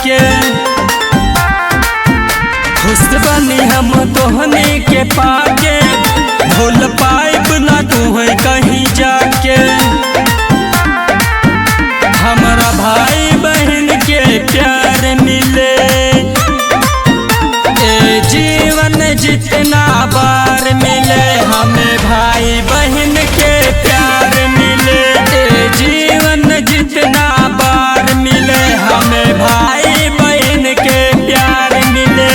के। खुश बनी हम तोहने के पाके, भूल पाइब ना तू है कहीं जाके। हमारा भाई बहन के प्यार मिले, ए जीवन जितना बार मिले हमें भाई बहन के प्यार मिले। ए जीवन जितना बार मिले हमें भाई बहन के प्यार मिले।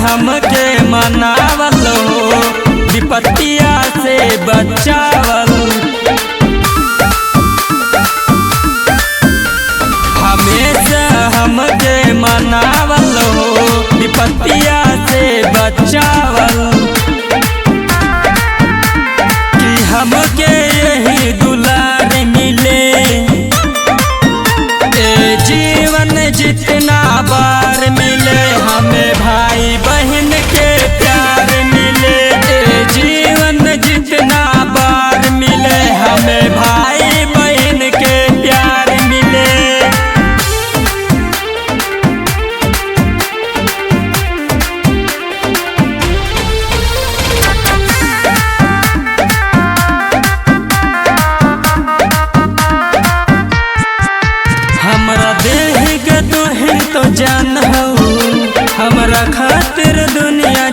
हमके मनावल हो, विपत्तिया से बचावल। हमेशा हमके मनावल हो, विपत्तिया से बचावल। कि हमके यही दुलार मिले, ए जीवन जितना बार मिले हमें भाई बहन के प्यार मिले। ए जीवन जितना बार मिले हमें भाई बहन के प्यार मिले। हमरा देह के तोहर तो जान हो, हमरा खातिर दुनिया